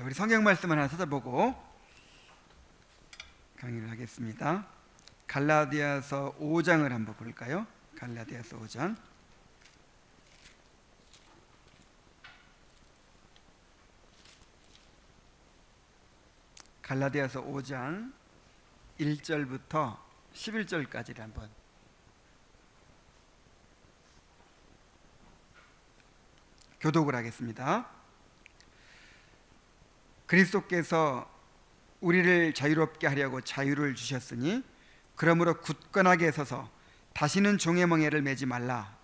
자, 우리 성경 말씀을 하나 찾아보고 강의를 하겠습니다. 갈라디아서 5장을 한번 볼까요? 갈라디아서 5장. 갈라디아서 5장 1절부터 11절까지를 한번 교독을 하겠습니다. 그리스도께서 우리를 자유롭게 하려고 자유를 주셨으니 그러므로 굳건하게 서서 다시는 종의 멍에를 매지 말라.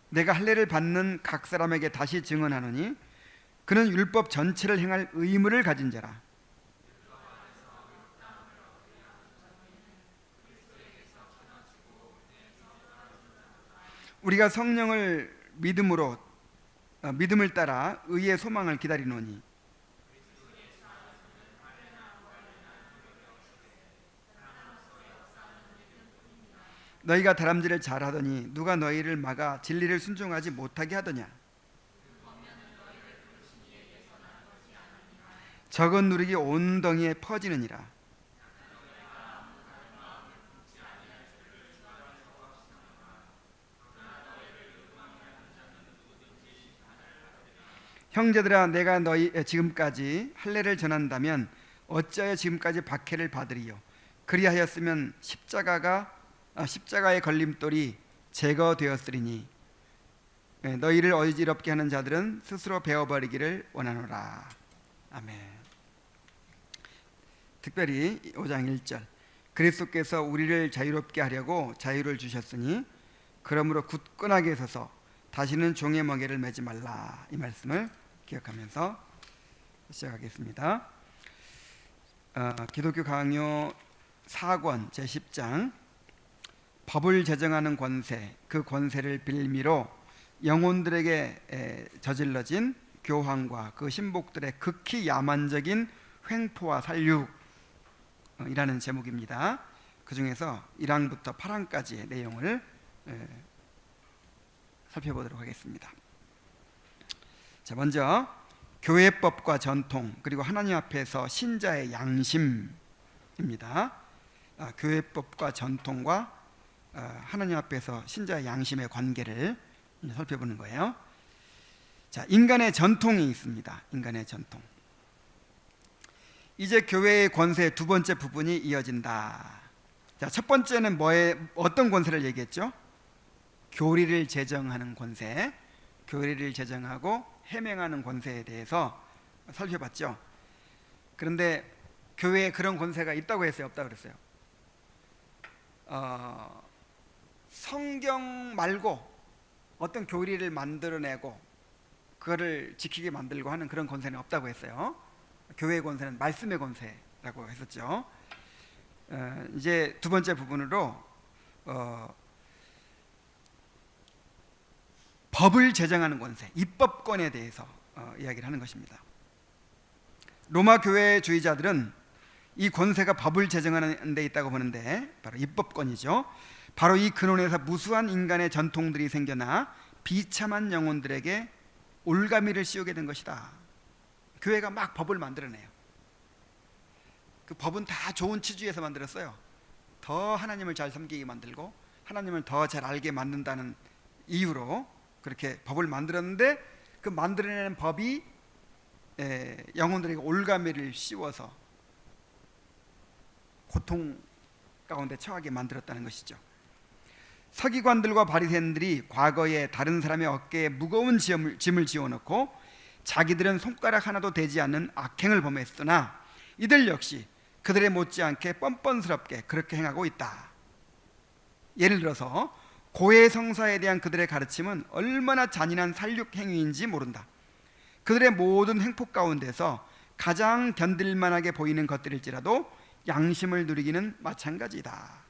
내가 할례를 받는 각 사람에게 다시 증언하노니 그는 율법 전체를 행할 의무를 가진 자라. 우리가 성령을 믿음을 따라 의의 소망을 기다리노니 너희가 다람쥐를 잘하더니 누가 너희를 막아 진리를 순종하지 못하게 하더냐. 적은 누룩이 온 덩이에 퍼지느니라. 형제들아, 내가 너희 지금까지 할례를 전한다면 어찌하여 지금까지 박해를 받으리요. 그리하였으면 십자가의 걸림돌이 제거되었으리니 너희를 어지럽게 하는 자들은 스스로 베어버리기를 원하노라. 아멘. 특별히 5장 1절 그리스도께서 우리를 자유롭게 하려고 자유를 주셨으니 그러므로 굳건하게 서서 다시는 종의 멍에를 매지 말라. 이 말씀을 기억하면서 시작하겠습니다. 기독교 강요 4권 제10장 법을 제정하는 권세, 그 권세를 빌미로 영혼들에게 저질러진 교황과 그 신복들의 극히 야만적인 횡포와 살육이라는 제목입니다. 그 중에서 1항부터 8항까지의 내용을 살펴보도록 하겠습니다. 자, 먼저 교회법과 전통 그리고 하나님 앞에서 신자의 양심입니다. 교회법과 전통과 하나님 앞에서 신자의 양심의 관계를 살펴보는 거예요. 자, 인간의 전통이 있습니다. 인간의 전통. 이제 교회의 권세의 두 번째 부분이 이어진다. 자, 첫 번째는 어떤 권세를 얘기했죠? 교리를 제정하는 권세, 교리를 제정하고 해명하는 권세에 대해서 살펴봤죠. 그런데 교회에 그런 권세가 있다고 했어요, 없다고 그랬어요? 성경 말고 어떤 교리를 만들어내고 그거를 지키게 만들고 하는 그런 권세는 없다고 했어요. 교회의 권세는 말씀의 권세라고 했었죠. 이제 두 번째 부분으로 법을 제정하는 권세, 입법권에 대해서 이야기를 하는 것입니다. 로마 교회주의자들은 이 권세가 법을 제정하는 데 있다고 보는데 바로 입법권이죠. 바로 이 근원에서 무수한 인간의 전통들이 생겨나 비참한 영혼들에게 올가미를 씌우게 된 것이다. 교회가 막 법을 만들어내요. 그 법은 다 좋은 취지에서 만들었어요. 더 하나님을 잘 섬기게 만들고 하나님을 더 잘 알게 만든다는 이유로 그렇게 법을 만들었는데 그 만들어내는 법이 영혼들에게 올가미를 씌워서 고통 가운데 처하게 만들었다는 것이죠. 서기관들과 바리새인들이 과거에 다른 사람의 어깨에 무거운 짐을 지어놓고 자기들은 손가락 하나도 되지 않는 악행을 범했으나 이들 역시 그들의 못지않게 뻔뻔스럽게 그렇게 행하고 있다. 예를 들어서 고해성사에 대한 그들의 가르침은 얼마나 잔인한 살육 행위인지 모른다. 그들의 모든 횡포 가운데서 가장 견딜만하게 보이는 것들일지라도 양심을 누리기는 마찬가지다.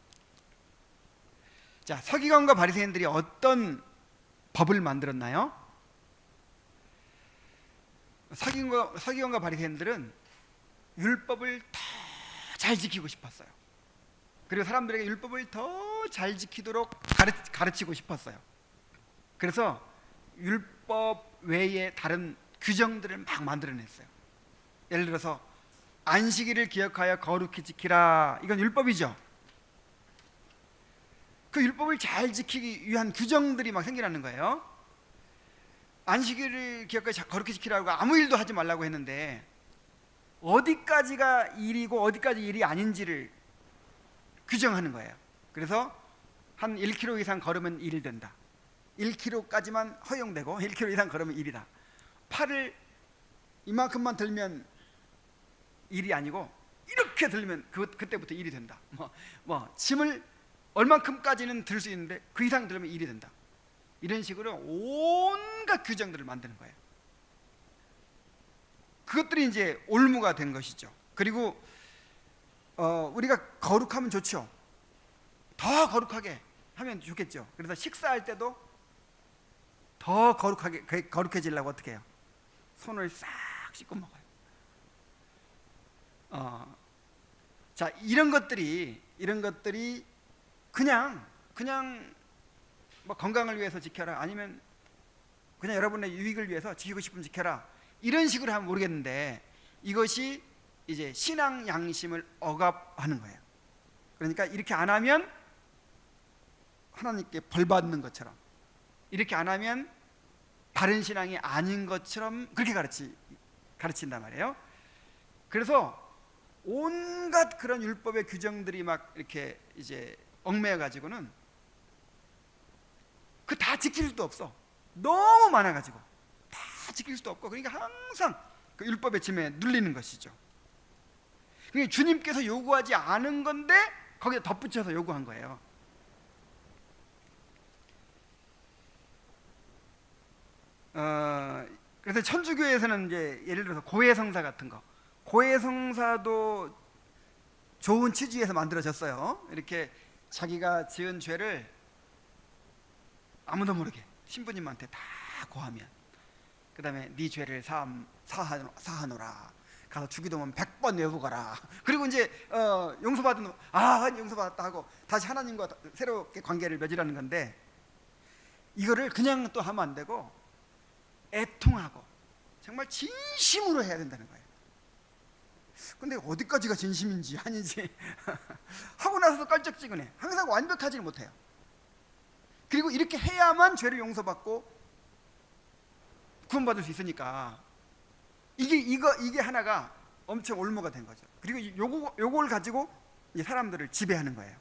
자, 서기관과 바리새인들이 어떤 법을 만들었나요? 서기관과 바리새인들은 율법을 더 잘 지키고 싶었어요. 그리고 사람들에게 율법을 더 잘 지키도록 가르치고 싶었어요. 그래서 율법 외에 다른 규정들을 막 만들어냈어요. 예를 들어서 안식일을 기억하여 거룩히 지키라, 이건 율법이죠. 그 율법을 잘 지키기 위한 규정들이 막 생겨나는 거예요. 안식일을 기억하여 거룩히 지키라고 아무 일도 하지 말라고 했는데 어디까지가 일이고 어디까지 일이 아닌지를 규정하는 거예요. 그래서 한 1km 이상 걸으면 일이 된다, 1km까지만 허용되고 1km 이상 걸으면 일이다, 팔을 이만큼만 들면 일이 아니고 이렇게 들면 그때부터 일이 된다, 짐을 얼만큼까지는 들 수 있는데 그 이상 들면 일이 된다, 이런 식으로 온갖 규정들을 만드는 거예요. 그것들이 이제 올무가 된 것이죠. 그리고 우리가 거룩하면 좋죠. 더 거룩하게 하면 좋겠죠. 그래서 식사할 때도 더 거룩해지려고 어떻게 해요? 손을 싹 씻고 먹어요. 자, 이런 것들이 그냥 뭐 건강을 위해서 지켜라, 아니면 그냥 여러분의 유익을 위해서 지키고 싶으면 지켜라, 이런 식으로 하면 모르겠는데 이것이 이제 신앙 양심을 억압하는 거예요. 그러니까 이렇게 안 하면 하나님께 벌 받는 것처럼, 이렇게 안 하면 바른 신앙이 아닌 것처럼 그렇게 가르친단 말이에요. 그래서 온갖 그런 율법의 규정들이 막 이렇게 이제 얽매여 가지고는 그 다 지킬 수도 없어. 너무 많아 가지고 다 지킬 수도 없고, 그러니까 항상 그 율법의 짐에 눌리는 것이죠. 그러니까 주님께서 요구하지 않은 건데 거기에 덧붙여서 요구한 거예요. 그래서 천주교에서는 이제 예를 들어서 고해성사 같은 거, 고해성사도 좋은 취지에서 만들어졌어요. 이렇게 자기가 지은 죄를 아무도 모르게 신부님한테 다 고하면, 그 다음에 네 죄를 사하노라, 가서 주기도문 100번 외우고 가라. 그리고 이제 용서받은 용서받았다 하고 다시 하나님과 새롭게 관계를 맺으라는 건데, 이거를 그냥 또 하면 안 되고 애통하고 정말 진심으로 해야 된다는 거예요. 근데 어디까지가 진심인지 아닌지 하고 나서도 깔짝지근해. 항상 완벽하지는 못해요. 그리고 이렇게 해야만 죄를 용서받고 구원받을 수 있으니까 이게 하나가 엄청 올무가 된 거죠. 그리고 요걸 가지고 이제 사람들을 지배하는 거예요.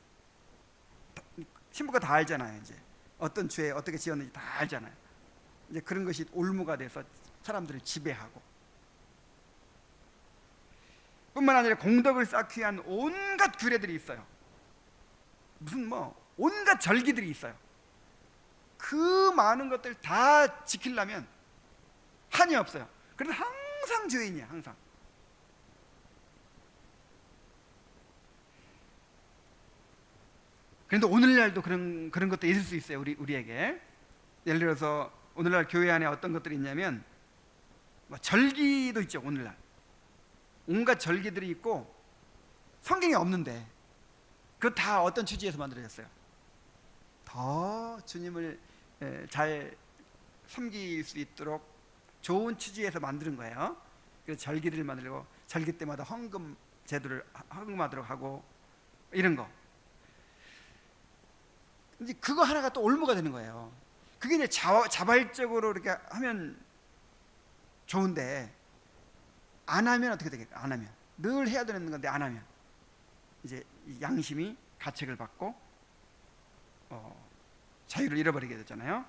신부가 다 알잖아요. 이제 어떤 죄에 어떻게 지었는지 다 알잖아요. 이제 그런 것이 올무가 돼서 사람들을 지배하고, 뿐만 아니라 공덕을 쌓기 위한 온갖 규례들이 있어요. 무슨 온갖 절기들이 있어요. 그 많은 것들 다 지키려면 한이 없어요. 그래서 항상 죄인이야, 항상. 그런데 오늘날도 그런 것도 있을 수 있어요. 우리에게. 예를 들어서 오늘날 교회 안에 어떤 것들이 있냐면 절기도 있죠. 오늘날 온갖 절기들이 있고 성경에 없는데 그거 다 어떤 취지에서 만들어졌어요? 더 주님을 잘 섬길 수 있도록 좋은 취지에서 만드는 거예요. 그래서 절기들을 만들고 절기 때마다 헌금 제도를 헌금하도록 하고 이런 거. 이제 그거 하나가 또 올무가 되는 거예요. 그게 이제 자발적으로 이렇게 하면 좋은데 안 하면 어떻게 되겠까? 안 하면 늘 해야 되는 건데 안 하면 이제 양심이 가책을 받고 자유를 잃어버리게 되잖아요.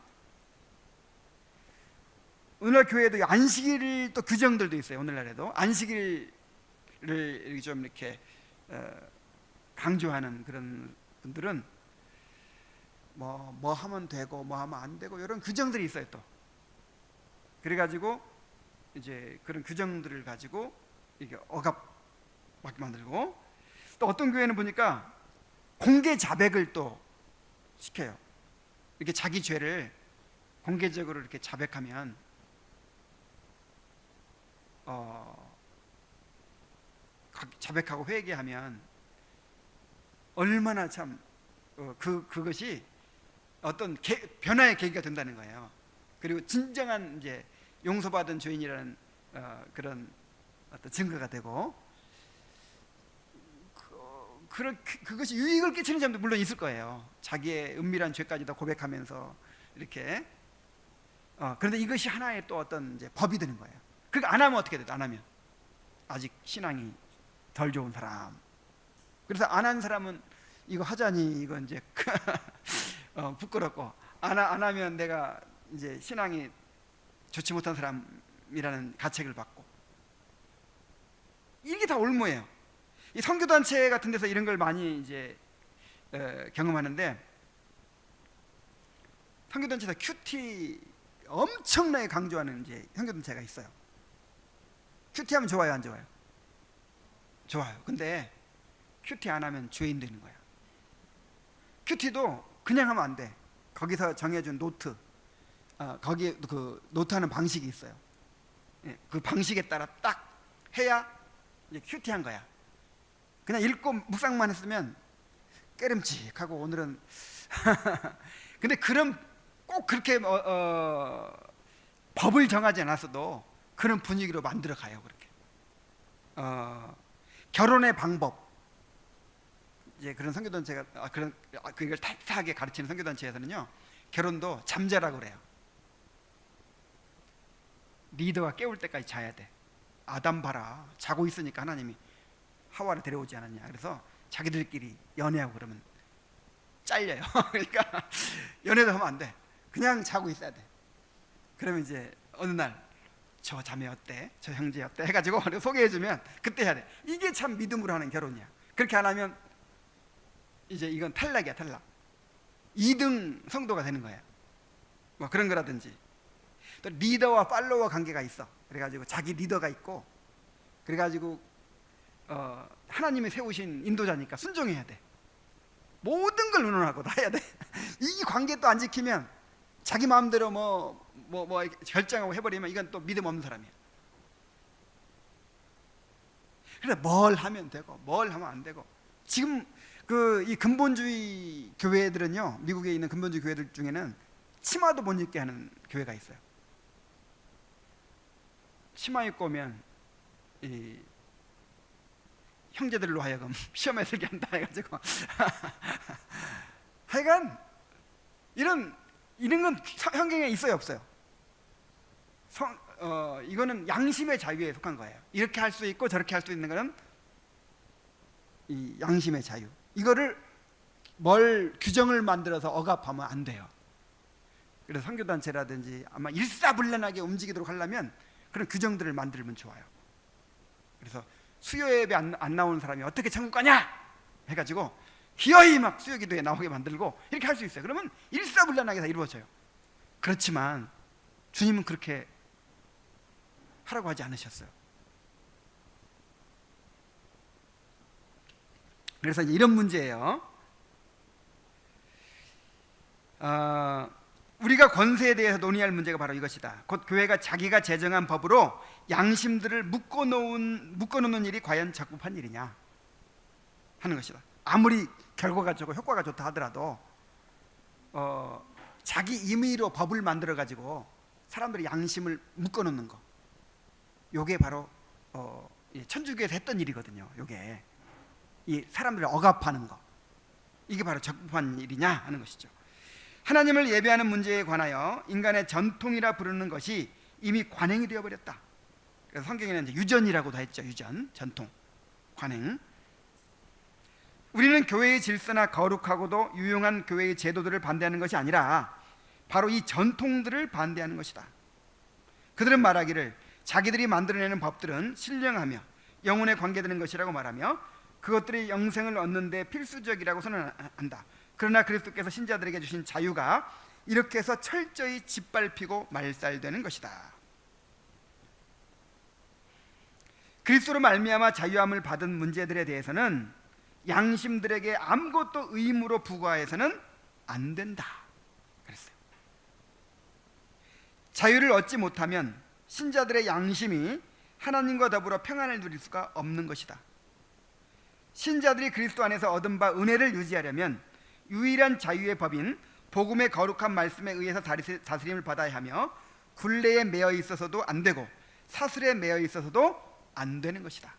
오늘날 교회에도 안식일 또 규정들도 있어요. 오늘날에도 안식일을 좀 이렇게 강조하는 그런 분들은 뭐 하면 되고 뭐 하면 안 되고 이런 규정들이 있어요. 또 그래가지고 이제 그런 규정들을 가지고 이게 억압받게 만들고, 또 어떤 교회는 보니까 공개 자백을 또 시켜요. 이렇게 자기 죄를 공개적으로 이렇게 자백하면 자백하고 회개하면 얼마나 참 그것이 어떤 변화의 계기가 된다는 거예요. 그리고 진정한 이제 용서받은 죄인이라는 그런 어떤 증거가 되고, 그것이 유익을 끼치는 점도 물론 있을 거예요. 자기의 은밀한 죄까지 다 고백하면서 이렇게. 그런데 이것이 하나의 또 어떤 이제 법이 되는 거예요. 그러니까 안 하면 어떻게 돼요? 안 하면 아직 신앙이 덜 좋은 사람. 그래서 안 한 사람은 이거 하자니 이거 이제 부끄럽고, 안 하면 내가 이제 신앙이 좋지 못한 사람이라는 가책을 받고, 이게 다 올무예요. 이 선교단체 같은 데서 이런 걸 많이 이제 경험하는데, 선교단체에서 큐티 엄청나게 강조하는 이제 선교단체가 있어요. 큐티하면 좋아요, 안 좋아요? 좋아요. 근데 큐티 안 하면 죄인 되는 거야. 큐티도 그냥 하면 안 돼. 거기서 정해준 노트, 거기에 그 노트하는 방식이 있어요. 그 방식에 따라 딱 해야 이제 큐티한 거야. 그냥 읽고 묵상만 했으면 깨름칙하고 오늘은 근데 그런 꼭 그렇게 법을 정하지 않았어도 그런 분위기로 만들어 가요. 그렇게 결혼의 방법, 이제 그런 선교단체가 그걸 타이트하게 가르치는 선교단체에서는요, 결혼도 잠자라고 그래요. 리더가 깨울 때까지 자야 돼. 아담 봐라, 자고 있으니까 하나님이 하와를 데려오지 않았냐. 그래서 자기들끼리 연애하고 그러면 잘려요. 그러니까 연애도 하면 안 돼. 그냥 자고 있어야 돼. 그러면 이제 어느 날 저 자매 어때? 저 형제 어때? 해가지고 소개해주면 그때 해야 돼. 이게 참 믿음으로 하는 결혼이야. 그렇게 안 하면 이제 이건 탈락이야, 탈락. 2등 성도가 되는 거야. 뭐 그런 거라든지. 또 리더와 팔로워 관계가 있어. 그래가지고 자기 리더가 있고, 그래가지고 하나님이 세우신 인도자니까 순종해야 돼. 모든 걸 의논하고 다 해야 돼. 이 관계 또 안 지키면 자기 마음대로 뭐 결정하고 해버리면 이건 또 믿음 없는 사람이야. 그래, 뭘 하면 되고 뭘 하면 안 되고. 지금 이 근본주의 교회들은요, 미국에 있는 근본주의 교회들 중에는 치마도 못 입게 하는 교회가 있어요. 치마 입고 오면 이 형제들로 하여금 시험에 들게 한다 해가지고 하여간 이런 건 성경에 있어요, 없어요? 이거는 양심의 자유에 속한 거예요. 이렇게 할 수 있고 저렇게 할 수 있는 거는 이 양심의 자유. 이거를 규정을 만들어서 억압하면 안 돼요. 그래서 선교단체라든지 아마 일사불란하게 움직이도록 하려면 그런 규정들을 만들면 좋아요. 그래서 수요 예배 안 나오는 사람이 어떻게 천국 가냐 해가지고 기어이 막 수요 기도에 나오게 만들고 이렇게 할 수 있어요. 그러면 일사불란하게 다 이루어져요. 그렇지만 주님은 그렇게 하라고 하지 않으셨어요. 그래서 이런 문제예요. 우리가 권세에 대해서 논의할 문제가 바로 이것이다. 곧 교회가 자기가 제정한 법으로 양심들을 묶어놓는 일이 과연 적법한 일이냐 하는 것이다. 아무리 결과가 좋고 효과가 좋다 하더라도 자기 임의로 법을 만들어 가지고 사람들의 양심을 묶어놓는 거, 요게 바로 천주교에서 했던 일이거든요. 요게 이 사람들을 억압하는 거, 이게 바로 적법한 일이냐 하는 것이죠. 하나님을 예배하는 문제에 관하여 인간의 전통이라 부르는 것이 이미 관행이 되어버렸다. 그래서 성경에는 이제 유전이라고도 했죠. 유전, 전통, 관행. 우리는 교회의 질서나 거룩하고도 유용한 교회의 제도들을 반대하는 것이 아니라 바로 이 전통들을 반대하는 것이다. 그들은 말하기를 자기들이 만들어내는 법들은 신령하며 영혼에 관계되는 것이라고 말하며 그것들이 영생을 얻는 데 필수적이라고 선언한다. 그러나 그리스도께서 신자들에게 주신 자유가 이렇게 해서 철저히 짓밟히고 말살되는 것이다. 그리스도로 말미암아 자유함을 받은 문제들에 대해서는 양심들에게 아무것도 의무로 부과해서는 안 된다 그랬어요. 자유를 얻지 못하면 신자들의 양심이 하나님과 더불어 평안을 누릴 수가 없는 것이다. 신자들이 그리스도 안에서 얻은 바 은혜를 유지하려면 유일한 자유의 법인 복음의 거룩한 말씀에 의해서 다스림을 받아야 하며 굴레에 매여 있어서도 안 되고 사슬에 매여 있어서도 안 되는 것이다.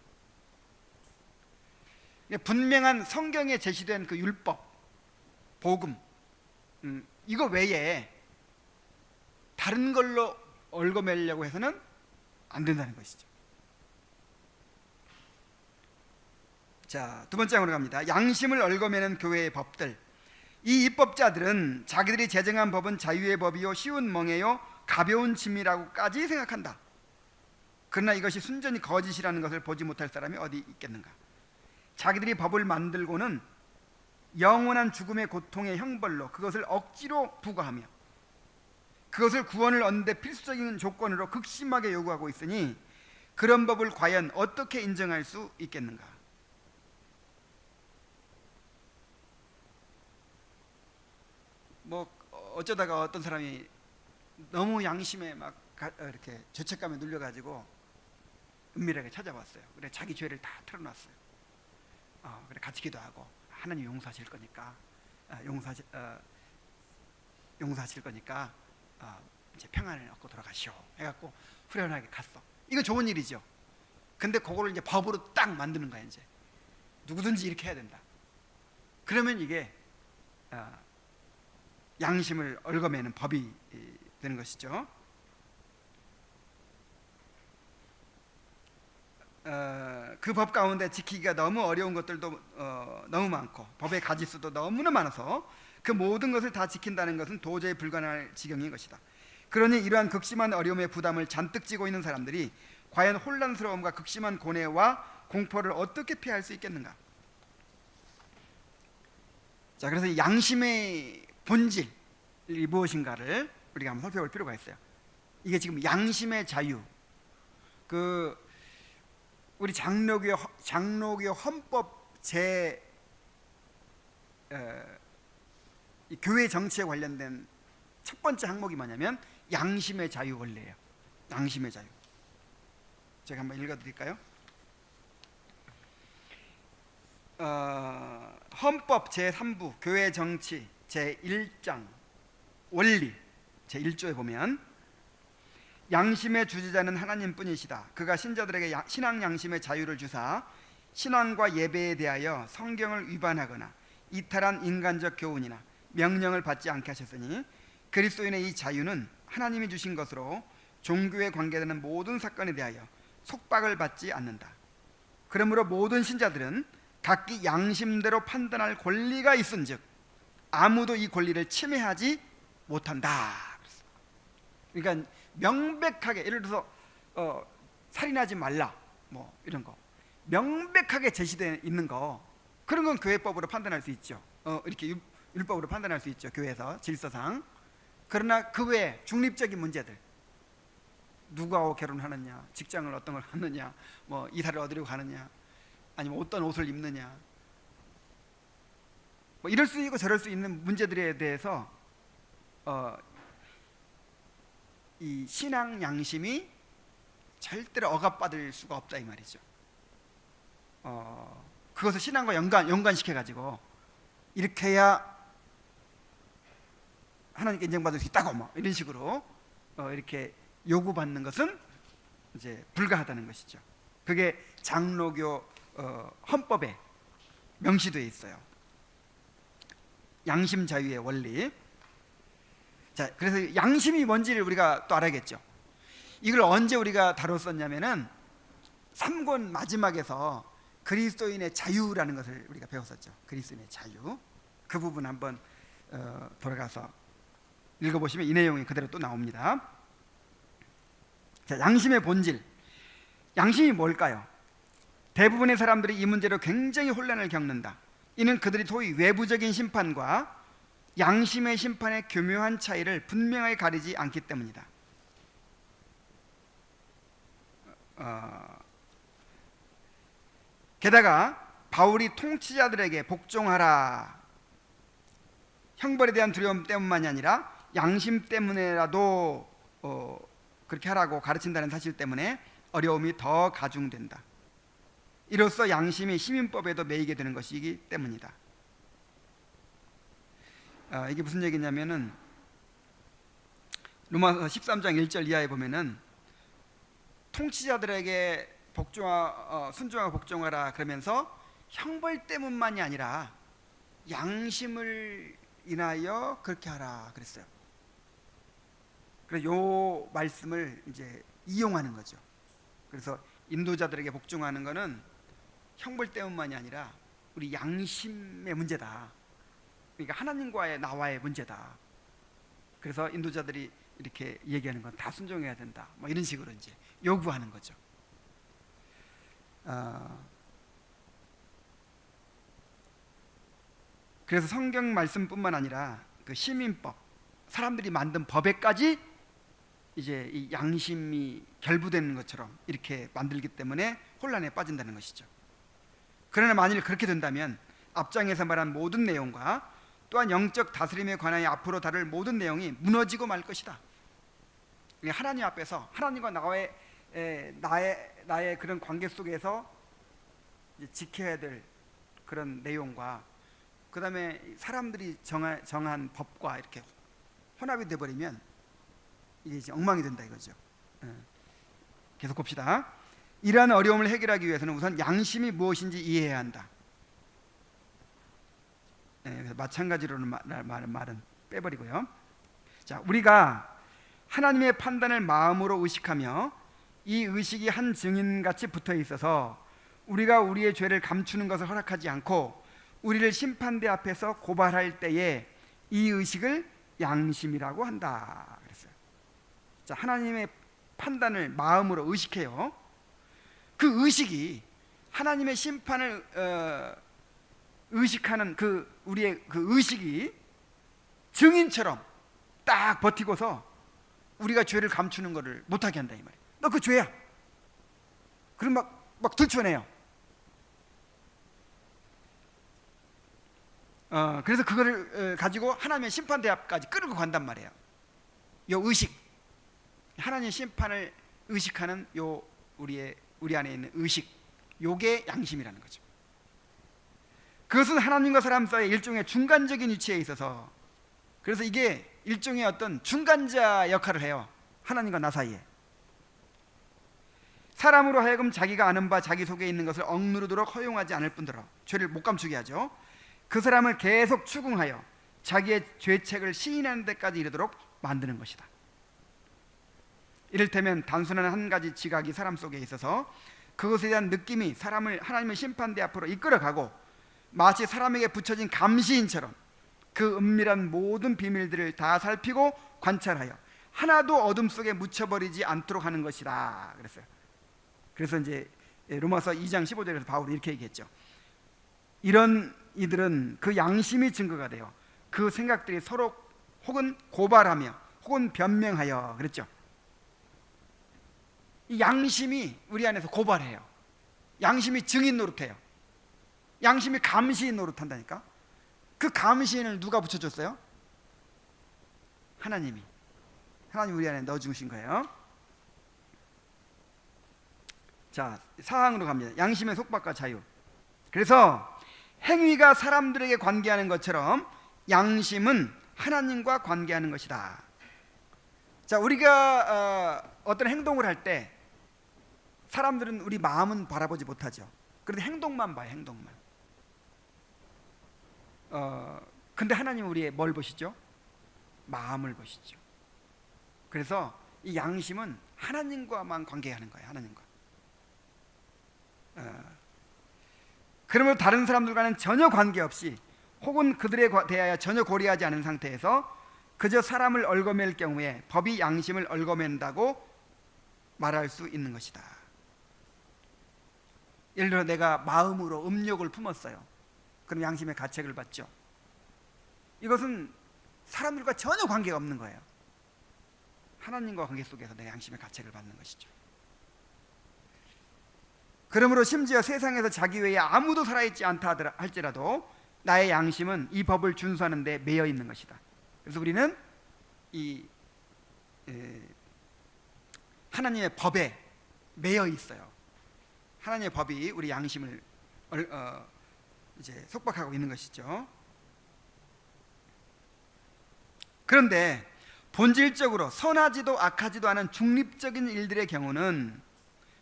분명한 성경에 제시된 그 율법, 복음, 이거 외에 다른 걸로 얽어매려고 해서는 안 된다는 것이죠. 자, 두 번째 항으로 갑니다. 양심을 얽어매는 교회의 법들. 이 입법자들은 자기들이 제정한 법은 자유의 법이요 쉬운 멍에요 가벼운 짐이라고까지 생각한다. 그러나 이것이 순전히 거짓이라는 것을 보지 못할 사람이 어디 있겠는가. 자기들이 법을 만들고는 영원한 죽음의 고통의 형벌로 그것을 억지로 부과하며 그것을 구원을 얻는 데 필수적인 조건으로 극심하게 요구하고 있으니 그런 법을 과연 어떻게 인정할 수 있겠는가. 뭐 어쩌다가 어떤 사람이 너무 양심에 막 이렇게 죄책감에 눌려가지고 은밀하게 찾아왔어요. 그래 자기 죄를 다 털어놨어요. 그래 같이 기도하고 하나님 용서하실 거니까 용서하실 거니까 이제 평안을 얻고 돌아가시오 해갖고 후련하게 갔어. 이거 좋은 일이죠. 근데 그거를 이제 법으로 딱 만드는 거야. 이제 누구든지 이렇게 해야 된다. 그러면 이게 양심을 얽어매는 법이 되는 것이죠. 그 법 가운데 지키기가 너무 어려운 것들도 너무 많고 법의 가지수도 너무나 많아서 그 모든 것을 다 지킨다는 것은 도저히 불가능할 지경인 것이다. 그러니 이러한 극심한 어려움의 부담을 잔뜩 지고 있는 사람들이 과연 혼란스러움과 극심한 고뇌와 공포를 어떻게 피할 수 있겠는가. 자, 그래서 양심의 본질이 무엇인가를 우리가 한번 살펴볼 필요가 있어요. 이게 지금 양심의 자유, 우리 장로교 헌법 이 교회 정치에 관련된 첫 번째 항목이 뭐냐면 양심의 자유 원리예요. 양심의 자유. 제가 한번 읽어드릴까요? 헌법 제3부 교회 정치 제1장 원리 제1조에 보면 양심의 주지자는 하나님뿐이시다. 그가 신자들에게 신앙 양심의 자유를 주사 신앙과 예배에 대하여 성경을 위반하거나 이탈한 인간적 교훈이나 명령을 받지 않게 하셨으니 그리스도인의 이 자유는 하나님이 주신 것으로 종교에 관계되는 모든 사건에 대하여 속박을 받지 않는다. 그러므로 모든 신자들은 각기 양심대로 판단할 권리가 있은즉 아무도 이 권리를 침해하지 못한다. 그러니까 명백하게, 예를 들어서 살인하지 말라 뭐 이런 거 명백하게 제시되어 있는 거, 그런 건 교회법으로 판단할 수 있죠. 이렇게 율법으로 판단할 수 있죠, 교회에서 질서상. 그러나 그 외에 중립적인 문제들, 누구하고 결혼하느냐, 직장을 어떤 걸 하느냐, 뭐 이사를 어디로 가느냐, 아니면 어떤 옷을 입느냐, 뭐 이럴 수 있고 저럴 수 있는 문제들에 대해서 이 신앙 양심이 절대로 억압받을 수가 없다 이 말이죠. 그것을 신앙과 연관시켜 가지고 이렇게 해야 하나님께 인정받을 수 있다고 뭐 이런 식으로 이렇게 요구받는 것은 이제 불가하다는 것이죠. 그게 장로교 헌법에 명시되어 있어요. 양심 자유의 원리. 자, 그래서 양심이 뭔지를 우리가 또 알아야겠죠. 이걸 언제 우리가 다뤘었냐면은 3권 마지막에서 그리스도인의 자유라는 것을 우리가 배웠었죠. 그리스도인의 자유. 그 부분 한번 돌아가서 읽어보시면 이 내용이 그대로 또 나옵니다. 자, 양심의 본질. 양심이 뭘까요? 대부분의 사람들이 이 문제로 굉장히 혼란을 겪는다. 이는 그들이 소위 외부적인 심판과 양심의 심판의 교묘한 차이를 분명하게 가리지 않기 때문이다. 게다가 바울이 통치자들에게 복종하라, 형벌에 대한 두려움 때문만이 아니라 양심 때문에라도 그렇게 하라고 가르친다는 사실 때문에 어려움이 더 가중된다. 이로써 양심이 시민법에도 매이게 되는 것이기 때문이다. 이게 무슨 얘기냐면은 로마서 13장 1절 이하에 보면은 통치자들에게 순종하고 복종하라 그러면서 형벌 때문만이 아니라 양심을 인하여 그렇게 하라 그랬어요. 그래서 요 말씀을 이제 이용하는 거죠. 그래서 인도자들에게 복종하는 것은 형벌 때문만이 아니라 우리 양심의 문제다. 그러니까 하나님과의 나와의 문제다. 그래서 인도자들이 이렇게 얘기하는 건 다 순종해야 된다. 뭐 이런 식으로 이제 요구하는 거죠. 그래서 성경 말씀뿐만 아니라 그 시민법, 사람들이 만든 법에까지 이제 이 양심이 결부되는 것처럼 이렇게 만들기 때문에 혼란에 빠진다는 것이죠. 그러나 만일 그렇게 된다면 앞장에서 말한 모든 내용과 또한 영적 다스림에 관하여 앞으로 다룰 모든 내용이 무너지고 말 것이다. 하나님 앞에서 하나님과 나의 그런 관계 속에서 이제 지켜야 될 그런 내용과 그 다음에 사람들이 정한 법과 이렇게 혼합이 돼버리면 이게 이제 엉망이 된다 이거죠. 계속 봅시다. 이러한 어려움을 해결하기 위해서는 우선 양심이 무엇인지 이해해야 한다. 마찬가지로는 말은 빼버리고요. 자, 우리가 하나님의 판단을 마음으로 의식하며 이 의식이 한 증인같이 붙어 있어서 우리가 우리의 죄를 감추는 것을 허락하지 않고 우리를 심판대 앞에서 고발할 때에 이 의식을 양심이라고 한다 그랬어요. 자, 하나님의 판단을 마음으로 의식해요. 그 의식이 하나님의 심판을 의식하는 우리의 그 의식이 증인처럼 딱 버티고서 우리가 죄를 감추는 것을 못하게 한다 이 말이에요. 너 그 죄야. 그럼 막 들춰내요. 그래서 그거를 가지고 하나님의 심판대 앞까지 끌고 간단 말이에요. 요 의식, 하나님의 심판을 의식하는 요 우리 안에 있는 의식, 요게 양심이라는 거죠. 그것은 하나님과 사람 사이의 일종의 중간적인 위치에 있어서, 그래서 이게 일종의 어떤 중간자 역할을 해요. 하나님과 나 사이에. 사람으로 하여금 자기가 아는 바 자기 속에 있는 것을 억누르도록 허용하지 않을 뿐더러 죄를 못 감추게 하죠. 그 사람을 계속 추궁하여 자기의 죄책을 시인하는 데까지 이르도록 만드는 것이다. 이를테면 단순한 한 가지 지각이 사람 속에 있어서 그것에 대한 느낌이 사람을 하나님의 심판대 앞으로 이끌어가고 마치 사람에게 붙여진 감시인처럼 그 은밀한 모든 비밀들을 다 살피고 관찰하여 하나도 어둠 속에 묻혀버리지 않도록 하는 것이다 그랬어요. 그래서 이제 로마서 2장 15절에서 바울이 이렇게 얘기했죠. 이런 이들은 그 양심이 증거가 돼요. 그 생각들이 서로 혹은 고발하며 혹은 변명하여 그랬죠. 이 양심이 우리 안에서 고발해요. 양심이 증인 노릇해요. 양심이 감시인 노릇한다니까. 그 감시인을 누가 붙여줬어요? 하나님 우리 안에 넣어주신 거예요. 자, 사항으로 갑니다. 양심의 속박과 자유. 그래서 행위가 사람들에게 관계하는 것처럼 양심은 하나님과 관계하는 것이다. 자, 우리가 어떤 행동을 할 때 사람들은 우리 마음은 바라보지 못하죠. 그런데 행동만 봐요. 행동만. 근데 하나님은 우리의 뭘 보시죠? 마음을 보시죠. 그래서 이 양심은 하나님과만 관계하는 거예요. 하나님과. 그러므로 다른 사람들과는 전혀 관계없이 혹은 그들에 대하여 전혀 고려하지 않은 상태에서 그저 사람을 얽어맬 경우에 법이 양심을 얽어맨다고 말할 수 있는 것이다. 예를 들어 내가 마음으로 음욕을 품었어요. 그럼 양심의 가책을 받죠. 이것은 사람들과 전혀 관계가 없는 거예요. 하나님과 관계 속에서 내 양심의 가책을 받는 것이죠. 그러므로 심지어 세상에서 자기 외에 아무도 살아있지 않다 할지라도 나의 양심은 이 법을 준수하는 데 매여 있는 것이다. 그래서 우리는 이 하나님의 법에 매여 있어요. 하나님의 법이 우리 양심을 이제 속박하고 있는 것이죠. 그런데 본질적으로 선하지도 악하지도 않은 중립적인 일들의 경우는,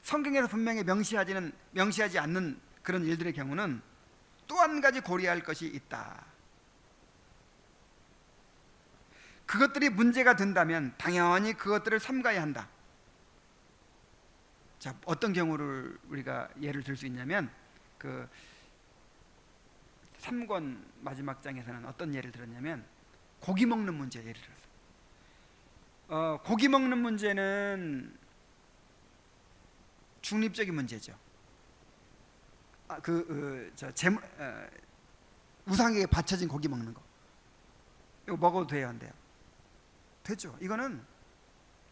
성경에서 분명히 명시하지 않는 그런 일들의 경우는 또 한 가지 고려할 것이 있다. 그것들이 문제가 된다면 당연히 그것들을 삼가야 한다. 자, 어떤 경우를 우리가 예를 들 수 있냐면, 그 3권 마지막 장에서는 어떤 예를 들었냐면, 고기 먹는 문제 예를 들었어요. 고기 먹는 문제는 중립적인 문제죠. 우상에게 바쳐진 고기 먹는 거, 이거 먹어도 돼요, 안 돼요? 되죠. 이거는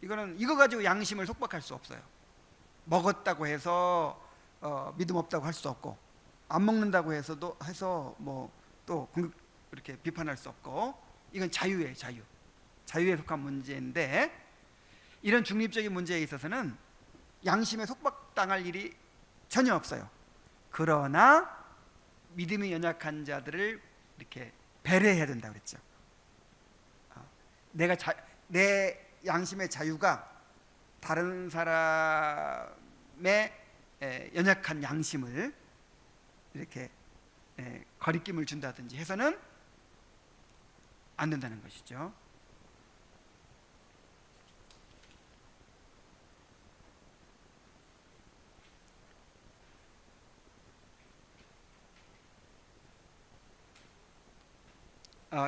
이거 가지고 양심을 속박할 수 없어요. 먹었다고 해서 믿음 없다고 할 수도 없고, 안 먹는다고 해서 뭐 또 이렇게 비판할 수 없고, 이건 자유에 속한 문제인데, 이런 중립적인 문제에 있어서는 양심에 속박당할 일이 전혀 없어요. 그러나 믿음이 연약한 자들을 이렇게 배려해야 된다고 그랬죠. 내 양심의 자유가 다른 사람의 연약한 양심을 이렇게 거리낌을 준다든지 해서는 안 된다는 것이죠.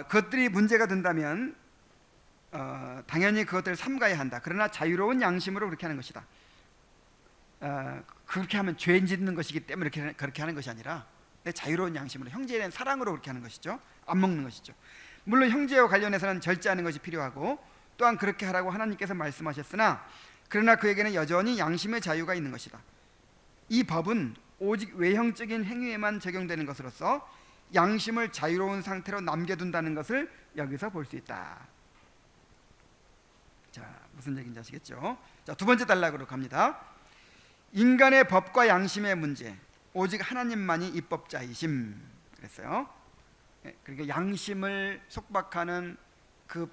그것들이 문제가 된다면 당연히 그것들을 삼가야 한다. 그러나 자유로운 양심으로 그렇게 하는 것이다. 그렇게 하면 죄 짓는 것이기 때문에 그렇게 하는 것이 아니라 내 자유로운 양심으로, 형제에 대한 사랑으로 그렇게 하는 것이죠. 안 먹는 것이죠. 물론 형제와 관련해서는 절제하는 것이 필요하고, 또한 그렇게 하라고 하나님께서 말씀하셨으나, 그러나 그에게는 여전히 양심의 자유가 있는 것이다. 이 법은 오직 외형적인 행위에만 적용되는 것으로서 양심을 자유로운 상태로 남겨둔다는 것을 여기서 볼 수 있다. 자, 무슨 얘기인지 아시겠죠? 자, 두 번째 단락으로 갑니다. 인간의 법과 양심의 문제, 오직 하나님만이 입법자이심 그랬어요. 그러니까 양심을 속박하는 그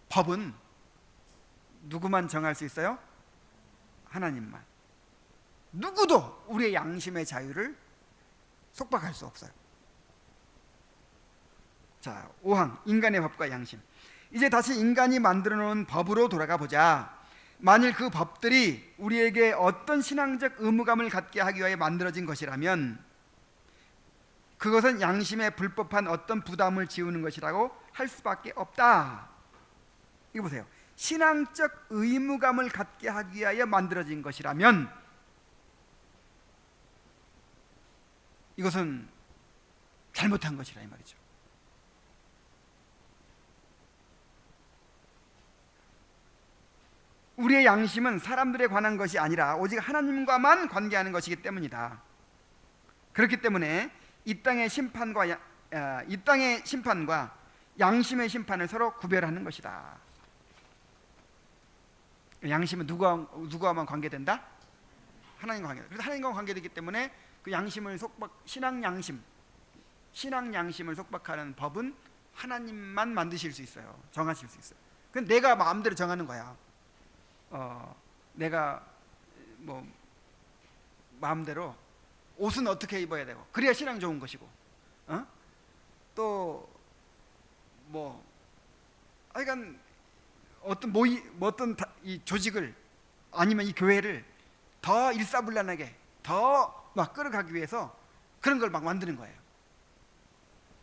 법은 누구만 정할 수 있어요? 하나님만. 누구도 우리의 양심의 자유를 속박할 수 없어요. 자, 5항 인간의 법과 양심. 이제 다시 인간이 만들어 놓은 법으로 돌아가 보자. 만일 그 법들이 우리에게 어떤 신앙적 의무감을 갖게 하기 위하여 만들어진 것이라면 그것은 양심에 불법한 어떤 부담을 지우는 것이라고 할 수밖에 없다. 이거 보세요. 신앙적 의무감을 갖게 하기 위하여 만들어진 것이라면 이것은 잘못한 것이라 이 말이죠. 우리의 양심은 사람들에 관한 것이 아니라 오직 하나님과만 관계하는 것이기 때문이다. 그렇기 때문에 이 땅의 심판과 양심의 심판을 서로 구별하는 것이다. 양심은 누구와만 관계된다? 하나님과 관계된다. 그래서 하나님과 관계되기 때문에 그 양심을 신앙 양심을 속박하는 법은 하나님만 만드실 수 있어요. 정하실 수 있어요. 그건 내가 마음대로 정하는 거야. 내가 뭐 마음대로 옷은 어떻게 입어야 되고, 그래야 신앙 좋은 것이고, 또 뭐 하여간 어떤 이 조직을 아니면 이 교회를 더 일사불란하게 더 막 끌어가기 위해서 그런 걸 막 만드는 거예요.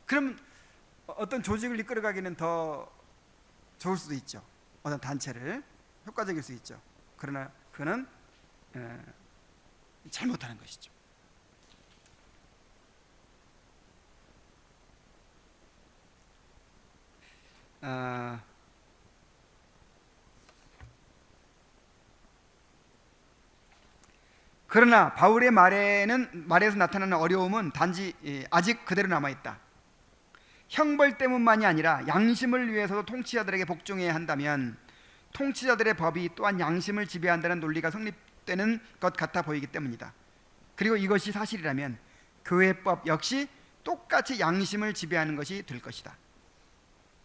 그럼 어떤 조직을 이끌어가기는 더 좋을 수도 있죠. 어떤 단체를 효과적일 수 있죠. 그러나 그는 잘못하는 것이죠. 그러나 바울의 말에서 나타나는 어려움은 단지 아직 그대로 남아있다. 형벌 때문만이 아니라 양심을 위해서도 통치자들에게 복종해야 한다면 통치자들의 법이 또한 양심을 지배한다는 논리가 성립되는 것 같아 보이기 때문이다. 그리고 이것이 사실이라면 교회법 역시 똑같이 양심을 지배하는 것이 될 것이다.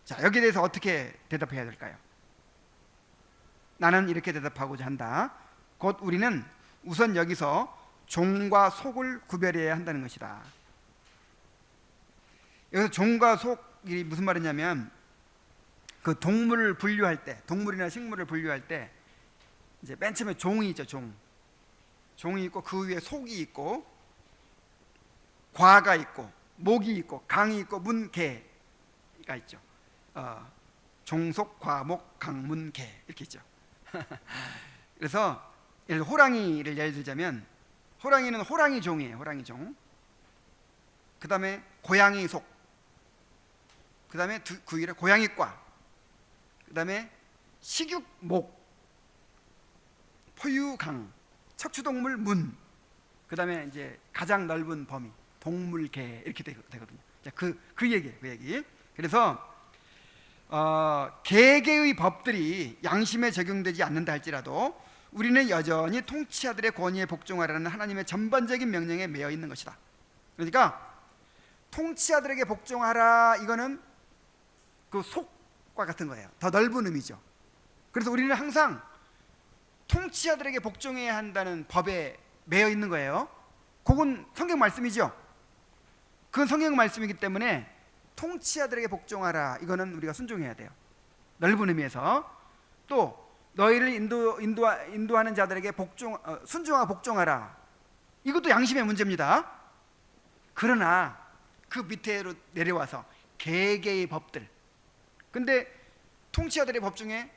자, 여기에 대해서 어떻게 대답해야 될까요? 나는 이렇게 대답하고자 한다. 곧 우리는 우선 여기서 종과 속을 구별해야 한다는 것이다. 여기서 종과 속이 무슨 말이냐면, 그 동물을 분류할 때, 동물이나 식물을 분류할 때 이제 맨 처음에 종이 있죠. 종이 있고 그 위에 속이 있고 과가 있고 목이 있고 강이 있고 문, 개가 있죠. 종속, 과목, 강, 문, 개 이렇게 있죠. 그래서 예를 들어 호랑이를 예를 들자면, 호랑이는 호랑이 종이에요. 호랑이 종. 그 다음에 고양이 속, 그 다음에 그 위에 고양이과, 그 다음에 식육목, 포유강, 척추동물 문, 그 다음에 이제 가장 넓은 범위 동물계 이렇게 되거든요. 자, 그 얘기예요. 그 얘기. 그래서 개개의 법들이 양심에 적용되지 않는다 할지라도 우리는 여전히 통치자들의 권위에 복종하라는 하나님의 전반적인 명령에 매여 있는 것이다. 그러니까 통치자들에게 복종하라, 이거는 그 속과 같은 거예요. 더 넓은 의미죠. 그래서 우리는 항상 통치자들에게 복종해야 한다는 법에 매여 있는 거예요. 그건 성경 말씀이죠. 그건 성경 말씀이기 때문에 통치자들에게 복종하라, 이거는 우리가 순종해야 돼요. 넓은 의미에서. 또 너희를 인도하는 자들에게 순종하고 복종하라, 이것도 양심의 문제입니다. 그러나 그 밑으로 내려와서 개개의 법들, 근데 통치자들의 법 중에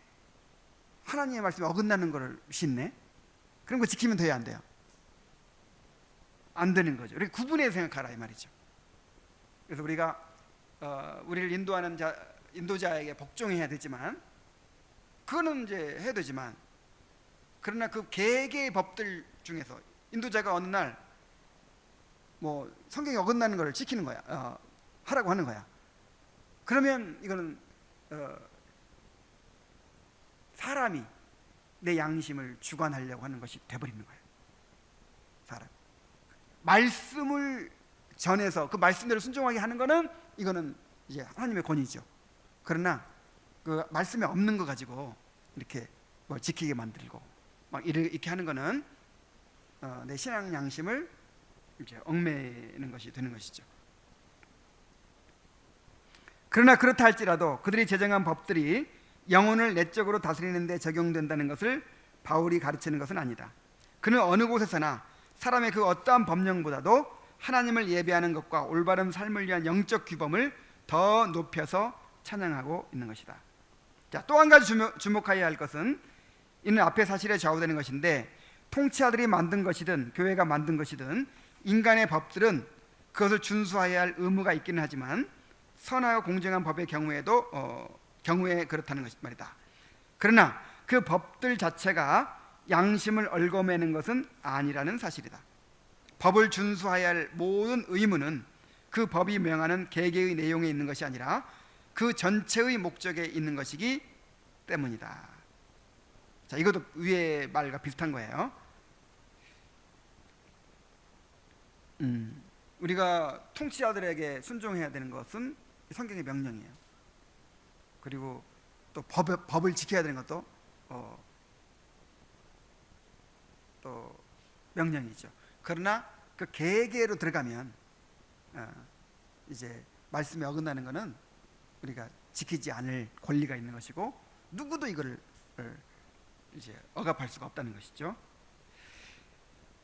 하나님의 말씀이 어긋나는 것을 싣네. 그런 거 지키면 돼야 안 돼요? 안 되는 거죠. 우리 구분해서 생각하라 이 말이죠. 그래서 우리가 우리를 인도하는 인도자에게 복종해야 되지만, 그거는 이제 해야 되지만, 그러나 그 개개의 법들 중에서 인도자가 어느 날 뭐 성경이 어긋나는 것을 지키는 거야, 하라고 하는 거야. 그러면 이거는 사람이 내 양심을 주관하려고 하는 것이 돼버리는 거예요. 사람 말씀을 전해서 그 말씀대로 순종하게 하는 거는, 이거는 이제 하나님의 권위죠. 그러나 그 말씀에 없는 거 가지고 이렇게 뭘 지키게 만들고 막 이렇게 하는 거는 내 신앙 양심을 이제 얽매이는 것이 되는 것이죠. 그러나 그렇다 할지라도 그들이 제정한 법들이 영혼을 내적으로 다스리는 데 적용된다는 것을 바울이 가르치는 것은 아니다. 그는 어느 곳에서나 사람의 그 어떠한 법령보다도 하나님을 예배하는 것과 올바른 삶을 위한 영적 규범을 더 높여서 찬양하고 있는 것이다. 자, 또 한 가지 주목해야 할 것은, 이는 앞의 사실에 좌우되는 것인데, 통치자들이 만든 것이든 교회가 만든 것이든 인간의 법들은 그것을 준수해야 할 의무가 있기는 하지만 선하고 공정한 법의 경우에 그렇다는 것 말이다. 그러나 그 법들 자체가 양심을 얽어매는 것은 아니라는 사실이다. 법을 준수해야 할 모든 의무는 그 법이 명하는 계계의 내용에 있는 것이 아니라 그 전체의 목적에 있는 것이기 때문이다. 자, 이것도 위의 말과 비슷한 거예요. 우리가 통치자들에게 순종해야 되는 것은 성경의 명령이에요. 그리고 또 법을 지켜야 되는 것도 또 명령이죠. 그러나 그 계계로 들어가면 이제 말씀에 어긋나는 것은 우리가 지키지 않을 권리가 있는 것이고, 누구도 이걸 이제 억압할 수가 없다는 것이죠.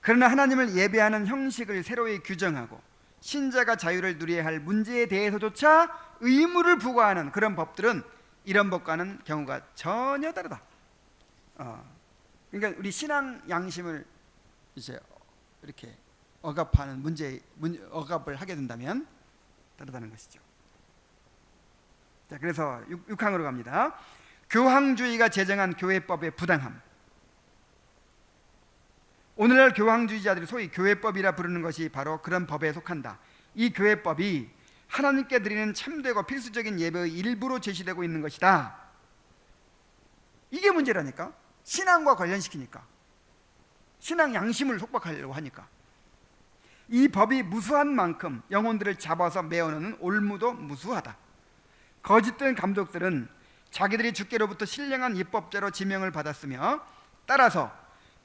그러나 하나님을 예배하는 형식을 새로이 규정하고 신자가 자유를 누려야 할 문제에 대해서조차 의무를 부과하는 그런 법들은 이런 법과는 경우가 전혀 다르다. 그러니까 우리 신앙 양심을 이제 이렇게 억압하는 억압을 하게 된다면 다르다는 것이죠. 자, 그래서 6항으로 갑니다. 교황주의가 제정한 교회법의 부당함. 오늘날 교황주의자들이 소위 교회법이라 부르는 것이 바로 그런 법에 속한다. 이 교회법이 하나님께 드리는 참되고 필수적인 예배의 일부로 제시되고 있는 것이다. 이게 문제라니까. 신앙과 관련시키니까, 신앙 양심을 속박하려고 하니까. 이 법이 무수한 만큼 영혼들을 잡아서 메어넣는 올무도 무수하다. 거짓된 감독들은 자기들이 주께로부터 신령한 입법자로 지명을 받았으며 따라서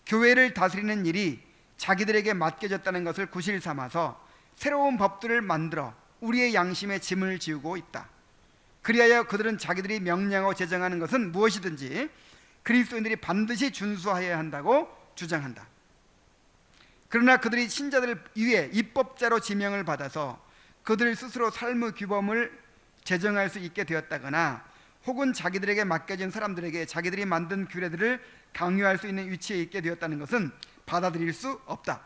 교회를 다스리는 일이 자기들에게 맡겨졌다는 것을 구실 삼아서 새로운 법들을 만들어 우리의 양심에 짐을 지우고 있다. 그리하여 그들은 자기들이 명령하고 제정하는 것은 무엇이든지 그리스도인들이 반드시 준수하여야 한다고 주장한다. 그러나 그들이 신자들 위에 입법자로 지명을 받아서 그들 스스로 삶의 규범을 제정할 수 있게 되었다거나 혹은 자기들에게 맡겨진 사람들에게 자기들이 만든 규례들을 강요할 수 있는 위치에 있게 되었다는 것은 받아들일 수 없다.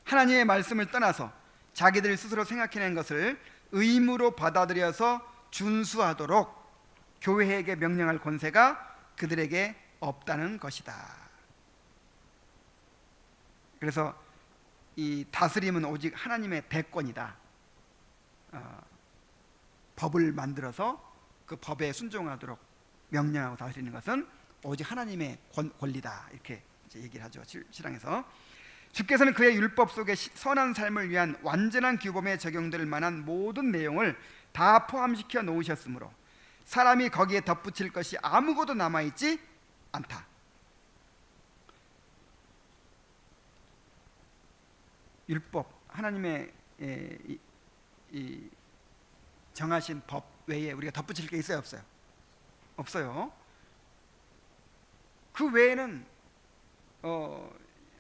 하나님의 말씀을 떠나서 자기들 스스로 생각해낸 것을 의무로 받아들여서 준수하도록 교회에게 명령할 권세가 그들에게 없다는 것이다. 그래서 이 다스림은 오직 하나님의 대권이다. 법을 만들어서 그 법에 순종하도록 명령하고 다스리는 것은 오직 하나님의 권리다. 이렇게 이제 얘기를 하죠. 신앙에서 주께서는 그의 율법 속에 선한 삶을 위한 완전한 규범에 적용될 만한 모든 내용을 다 포함시켜 놓으셨으므로 사람이 거기에 덧붙일 것이 아무것도 남아있지 않다. 율법, 하나님의 이 정하신 법 외에 우리가 덧붙일 게 있어요, 없어요? 없어요. 그 외에는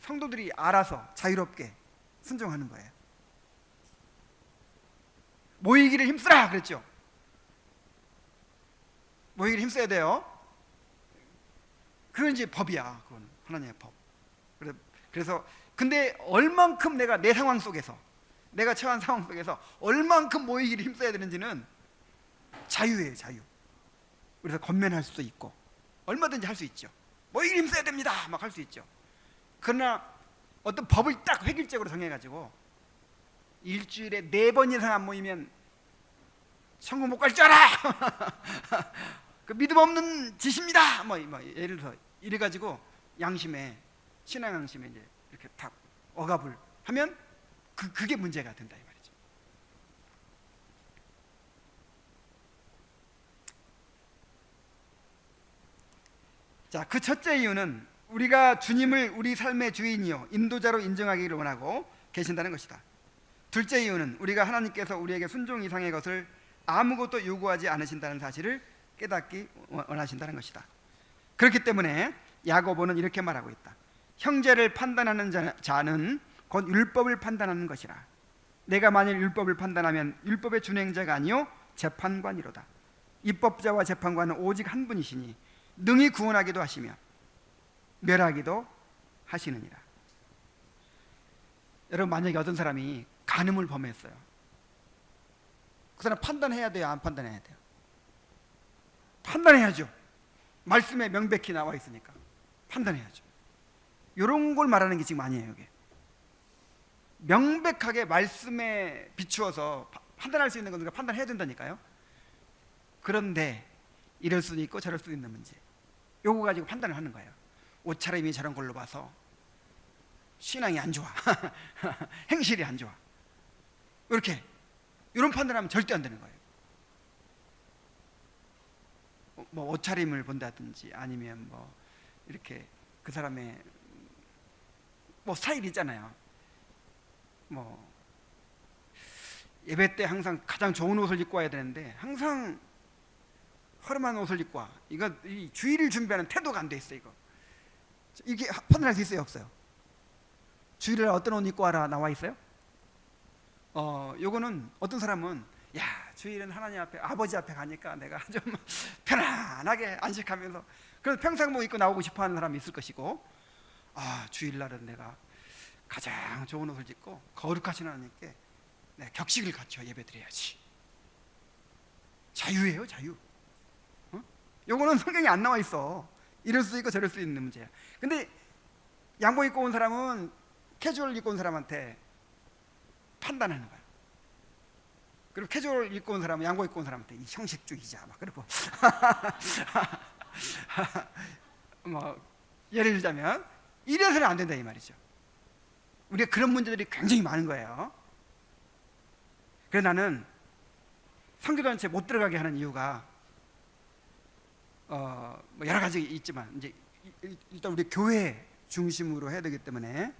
성도들이 알아서 자유롭게 순종하는 거예요. 모이기를 힘쓰라 그랬죠. 모이기를 힘써야 돼요. 그건 이제 법이야. 그건 하나님의 법. 그래서 근데 얼만큼 내가 내 상황 속에서, 내가 처한 상황 속에서 얼만큼 모이기를 힘써야 되는지는 자유예요, 자유. 그래서 권면할 수도 있고 얼마든지 할 수 있죠. 모이기를 힘써야 됩니다 막 할 수 있죠. 그러나 어떤 법을 딱 획일적으로 정해가지고 일주일에 4번 이상 안 모이면 천국 못 갈 줄 알아. 그 믿음 없는 짓입니다. 뭐 예를 들어 이래가지고 양심에, 신앙 양심에 이제 이렇게 탁 억압을 하면 그게 문제가 된다 이 말이죠. 자, 그 첫째 이유는 우리가 주님을 우리 삶의 주인이요 인도자로 인정하기를 원하고 계신다는 것이다. 둘째 이유는 우리가 하나님께서 우리에게 순종 이상의 것을 아무것도 요구하지 않으신다는 사실을 깨닫기 원하신다는 것이다. 그렇기 때문에 야고보는 이렇게 말하고 있다. 형제를 판단하는 자는 곧 율법을 판단하는 것이라. 내가 만일 율법을 판단하면 율법의 준행자가 아니요 재판관이로다. 입법자와 재판관은 오직 한 분이시니 능히 구원하기도 하시며 멸하기도 하시느니라. 여러분, 만약에 어떤 사람이 간음을 범했어요. 그 사람 판단해야 돼요, 안 판단해야 돼요? 판단해야죠. 말씀에 명백히 나와 있으니까 판단해야죠. 이런 걸 말하는 게 지금 아니에요. 이게 명백하게 말씀에 비추어서 판단할 수 있는 건 우리가 판단해야 된다니까요. 그런데 이럴 수도 있고 저럴 수도 있는 문제, 요거 가지고 판단을 하는 거예요. 옷차림이 저런 걸로 봐서 신앙이 안 좋아. 행실이 안 좋아. 이렇게 이런 판단하면 절대 안 되는 거예요. 뭐 옷차림을 본다든지 아니면 뭐 이렇게 그 사람의 뭐 스타일이 있잖아요. 뭐 예배 때 항상 가장 좋은 옷을 입고 와야 되는데 항상 허름한 옷을 입고 와. 이거 이 주일을 준비하는 태도가 안 돼 있어. 이게 판단할 수 있어요, 없어요? 주일에 어떤 옷 입고 와라 나와 있어요? 요거는 어떤 사람은 야, 주일은 하나님 앞에, 아버지 앞에 가니까 내가 좀 편안하게 안식하면서, 그래서 평상복 입고 나오고 싶어하는 사람이 있을 것이고, 아, 주일날은 내가 가장 좋은 옷을 입고 거룩하신 하나님께 내가 격식을 갖춰 예배드려야지. 자유예요, 자유. 요거는 성경에 안 나와 있어. 이럴 수 있고 저럴 수 있는 문제야. 근데 양복 입고 온 사람은 캐주얼 입고 온 사람한테 판단하는 거야. 그리고 캐주얼 입고 온 사람은 양복 입고 온 사람한테 이 형식주의자 막 그러고 뭐 예를 들자면 이래서는 안 된다 이 말이죠. 우리가 그런 문제들이 굉장히 많은 거예요. 그래서 나는 선교단체 못 들어가게 하는 이유가 뭐 여러 가지 있지만 이제 일단 우리 교회 중심으로 해야 되기 때문에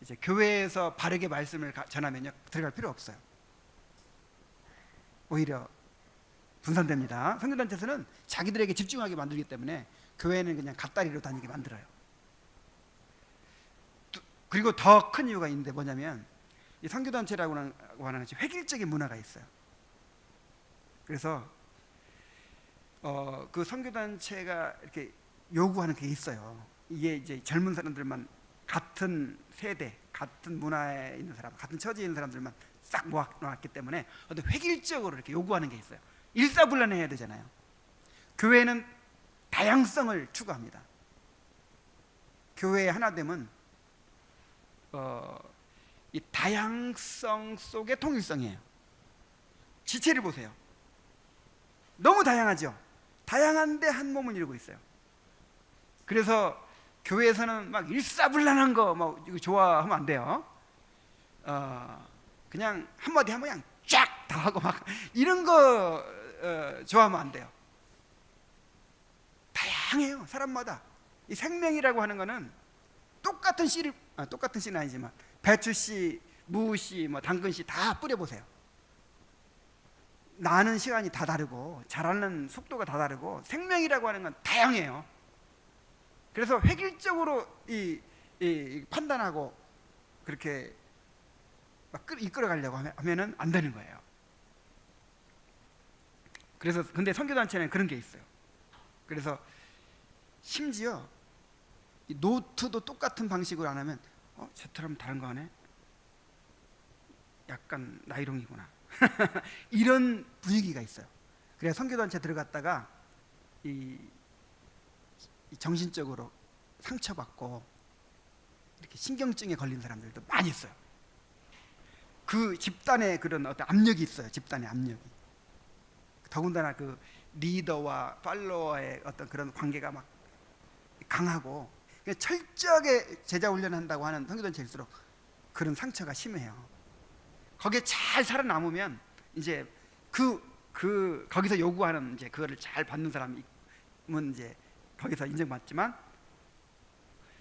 이제 교회에서 바르게 말씀을 전하면요 들어갈 필요 없어요. 오히려 분산됩니다. 선교단체에서는 자기들에게 집중하게 만들기 때문에 교회는 그냥 갓다리로 다니게 만들어요. 그리고 더 큰 이유가 있는데 뭐냐면 이 선교단체라고 하는 것이 획일적인 문화가 있어요. 그래서 그 선교단체가 이렇게 요구하는 게 있어요. 이게 이제 젊은 사람들만 같은 세대, 같은 문화에 있는 사람, 같은 처지에 있는 사람들만 싹 모아놨기 때문에 어떤 획일적으로 이렇게 요구하는 게 있어요. 일사불란해야 되잖아요. 교회는 다양성을 추구합니다. 교회의 하나됨은 이 다양성 속의 통일성이에요. 지체를 보세요. 너무 다양하죠. 다양한데 한 몸을 이루고 있어요. 그래서 교회에서는 막 일사불란한 거 막 이거 좋아하면 안 돼요. 그냥 한마디 하면 그냥 쫙 다 하고 막 이런 거 좋아하면 안 돼요. 다양해요. 사람마다. 이 생명이라고 하는 거는 똑같은 씨를 똑같은 씨는 아니지만 배추씨, 무씨, 뭐 당근씨 다 뿌려보세요. 나는 시간이 다 다르고 자라는 속도가 다 다르고 생명이라고 하는 건 다양해요. 그래서 획일적으로 이 판단하고 그렇게 막 이끌어가려고 하면은 안 되는 거예요. 그래서 근데 선교단체는 그런 게 있어요. 그래서 심지어 이 노트도 똑같은 방식으로 안 하면 저 사람 다른 거 하네. 약간 나이롱이구나. 이런 분위기가 있어요. 그래서 선교단체 들어갔다가 이 정신적으로 상처받고 이렇게 신경증에 걸린 사람들도 많이 있어요. 그 집단의 그런 어떤 압력이 있어요. 집단의 압력이. 더군다나 그 리더와 팔로워의 어떤 그런 관계가 막 강하고 철저하게 제자 훈련한다고 하는 선교단체일수록 그런 상처가 심해요. 거기에 잘 살아남으면 이제 거기서 요구하는 이제 그거를 잘 받는 사람은 이제 거기서 인정받지만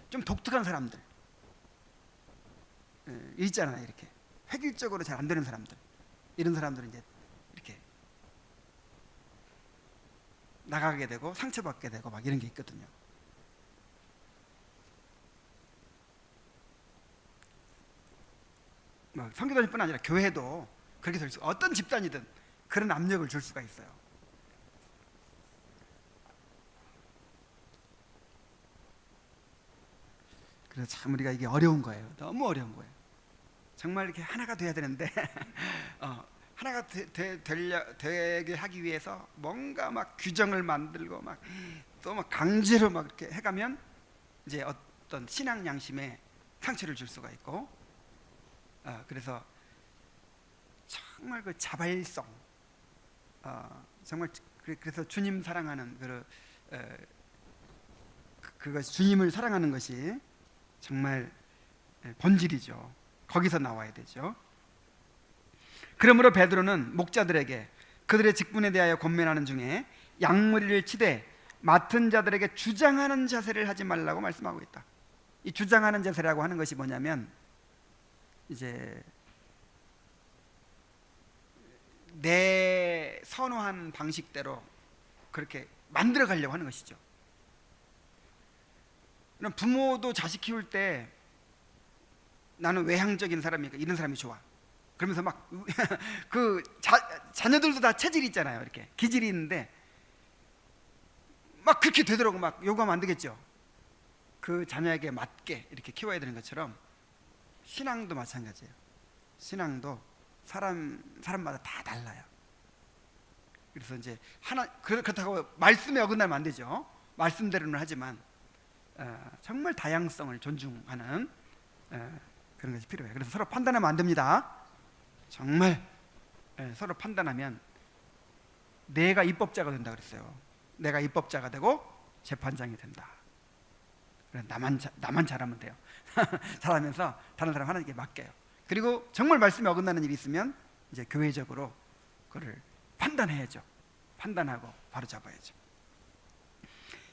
좀 독특한 사람들 있잖아요. 이렇게 획일적으로 잘 안 되는 사람들, 이런 사람들은 이제 이렇게 나가게 되고 상처받게 되고 막 이런 게 있거든요. 뭐 선교단체뿐 아니라 교회도 그렇게 될 수, 어떤 집단이든 그런 압력을 줄 수가 있어요. 그래서 참 우리가 이게 어려운 거예요. 너무 어려운 거예요. 정말 이렇게 하나가 돼야 되는데 하나가 되게 하기 위해서 뭔가 막 규정을 만들고 막 또 막 강제로 막 이렇게 해가면 이제 어떤 신앙 양심에 상처를 줄 수가 있고, 그래서 정말 그 자발성, 정말 그래서 주님 사랑하는 그것이 주님을 사랑하는 것이 정말 본질이죠. 거기서 나와야 되죠. 그러므로 베드로는 목자들에게 그들의 직분에 대하여 권면하는 중에 양무리를 치되 맡은 자들에게 주장하는 자세를 하지 말라고 말씀하고 있다. 이 주장하는 자세라고 하는 것이 뭐냐면 이제 내 선호한 방식대로 그렇게 만들어 가려고 하는 것이죠. 그럼 부모도 자식 키울 때 나는 외향적인 사람이니까 이런 사람이 좋아. 그러면서 막 그 자녀들도 다 체질이 있잖아요. 이렇게 기질이 있는데 막 그렇게 되더라고. 막 요구하면 안 되겠죠. 그 자녀에게 맞게 이렇게 키워야 되는 것처럼 신앙도 마찬가지예요. 신앙도 사람마다 다 달라요. 그래서 이제 그렇다고 말씀에 어긋나면 안 되죠. 말씀대로는 하지만 정말 다양성을 존중하는 그런 것이 필요해요. 그래서 서로 판단하면 안 됩니다. 정말 서로 판단하면 내가 입법자가 된다 그랬어요. 내가 입법자가 되고 재판장이 된다. 나만 잘하면 돼요. 잘하면서 다른 사람 하나님께 맡겨요. 그리고 정말 말씀에 어긋나는 일이 있으면 이제 교회적으로 그를 판단해야죠. 판단하고 바로 잡아야죠.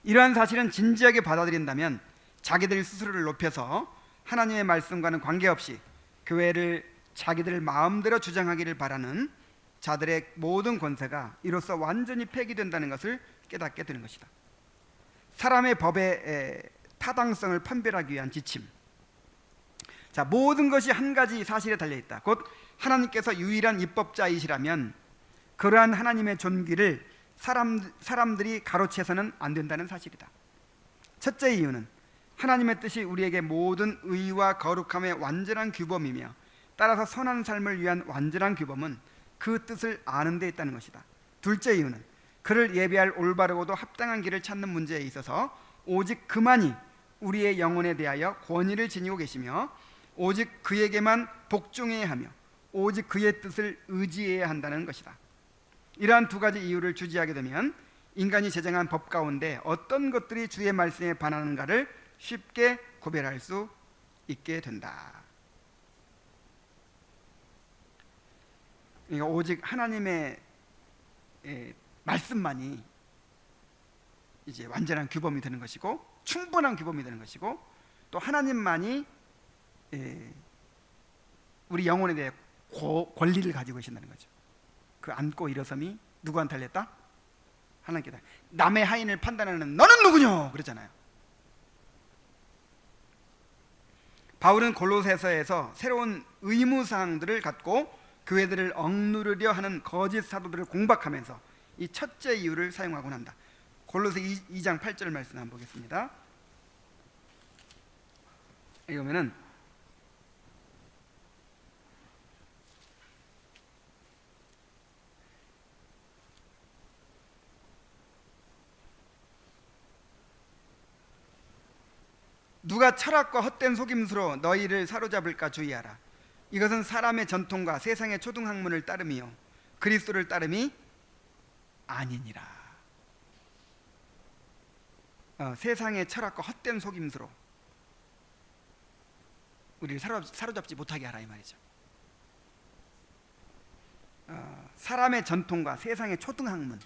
이러한 사실은 진지하게 받아들인다면 자기들 스스로를 높여서 하나님의 말씀과는 관계없이 교회를 자기들 마음대로 주장하기를 바라는 자들의 모든 권세가 이로써 완전히 폐기된다는 것을 깨닫게 되는 것이다. 사람의 법의 타당성을 판별하기 위한 지침. 자, 모든 것이 한 가지 사실에 달려있다. 곧 하나님께서 유일한 입법자이시라면 그러한 하나님의 존귀를 사람들이 가로채서는 안 된다는 사실이다. 첫째 이유는 하나님의 뜻이 우리에게 모든 의와 거룩함의 완전한 규범이며 따라서 선한 삶을 위한 완전한 규범은 그 뜻을 아는 데 있다는 것이다. 둘째 이유는 그를 예배할 올바르고도 합당한 길을 찾는 문제에 있어서 오직 그만이 우리의 영혼에 대하여 권위를 지니고 계시며 오직 그에게만 복종해야 하며 오직 그의 뜻을 의지해야 한다는 것이다. 이러한 두 가지 이유를 주지하게 되면 인간이 제정한 법 가운데 어떤 것들이 주의 말씀에 반하는가를 쉽게 구별할 수 있게 된다. 그러니까 오직 하나님의 말씀만이 이제 완전한 규범이 되는 것이고 충분한 규범이 되는 것이고 또 하나님만이 우리 영혼에 대해 권리를 가지고 계신다는 거죠. 그 앉고 일어섬이 누구한테 달렸다? 하나님께 달렸다. 남의 하인을 판단하는 너는 누구냐? 그러잖아요. 바울은 골로새서에서 새로운 의무사항들을 갖고 교회들을 억누르려 하는 거짓 사도들을 공박하면서 이 첫째 이유를 사용하곤 한다. 골로새 2장 8절 말씀 한번 보겠습니다. 이거면은 누가 철학과 헛된 속임수로 너희를 사로잡을까 주의하라. 이것은 사람의 전통과 세상의 초등학문을 따름이요 그리스도를 따름이 아니니라. 세상의 철학과 헛된 속임수로 우리를 사로잡지 못하게 하라 이 말이죠. 사람의 전통과 세상의 초등학문.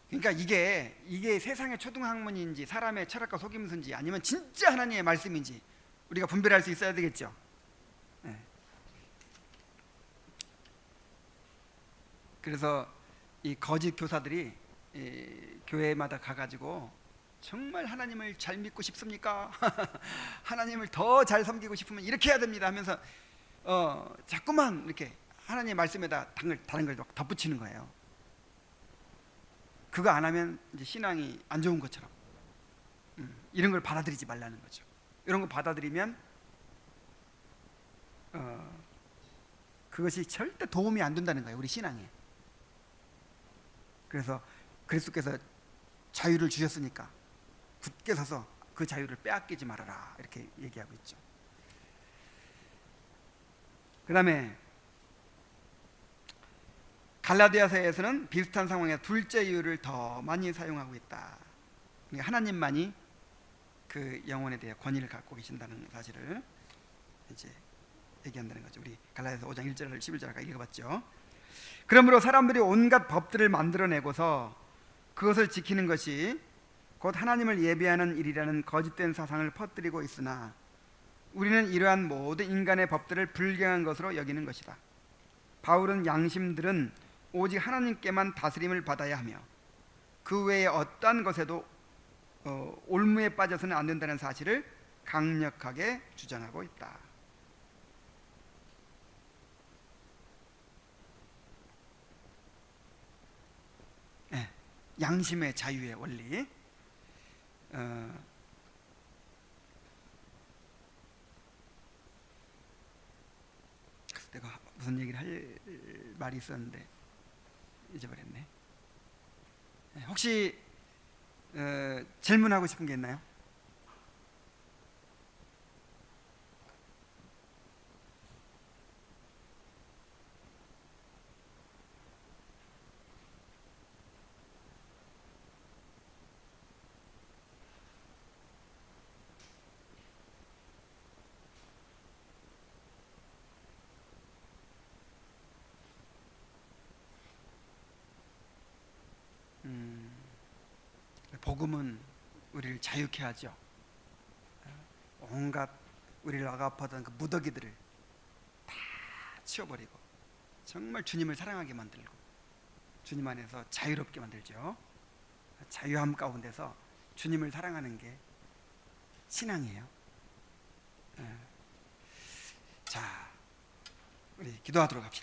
그러니까 이게 세상의 초등학문인지 사람의 철학과 속임수인지 아니면 진짜 하나님의 말씀인지 우리가 분별할 수 있어야 되겠죠. 네. 그래서 이 거짓 교사들이 교회마다 가가지고 정말 하나님을 잘 믿고 싶습니까? 하나님을 더 잘 섬기고 싶으면 이렇게 해야 됩니다 하면서 자꾸만 이렇게 하나님의 말씀에다 다른 걸 덧붙이는 거예요. 그거 안 하면 이제 신앙이 안 좋은 것처럼 이런 걸 받아들이지 말라는 거죠. 이런 거 받아들이면 그것이 절대 도움이 안 된다는 거예요, 우리 신앙에. 그래서 그리스도께서 자유를 주셨으니까 굳게 서서 그 자유를 빼앗기지 말아라 이렇게 얘기하고 있죠. 그 다음에 갈라디아서에서는 비슷한 상황에 둘째 이유를 더 많이 사용하고 있다. 하나님만이 그 영혼에 대해 권위를 갖고 계신다는 사실을 이제 얘기한다는 거죠. 우리 갈라디아서 5장 1절 11절 아까 읽어봤죠. 그러므로 사람들이 온갖 법들을 만들어내고서 그것을 지키는 것이 곧 하나님을 예배하는 일이라는 거짓된 사상을 퍼뜨리고 있으나 우리는 이러한 모든 인간의 법들을 불경한 것으로 여기는 것이다. 바울은 양심들은 오직 하나님께만 다스림을 받아야 하며 그 외에 어떠한 것에도 올무에 빠져서는 안 된다는 사실을 강력하게 주장하고 있다. 네, 양심의 자유의 원리. 내가 무슨 얘기를 할 말이 있었는데 잊어버렸네. 혹시 질문하고 싶은 게 있나요? 복음은 우리를 자유케 하죠. 온갖 우리를 억압하던 그 무더기들을 다 치워버리고 정말 주님을 사랑하게 만들고 주님 안에서 자유롭게 만들죠. 자유함 가운데서 주님을 사랑하는 게 신앙이에요. 자, 우리 기도하도록 합시다.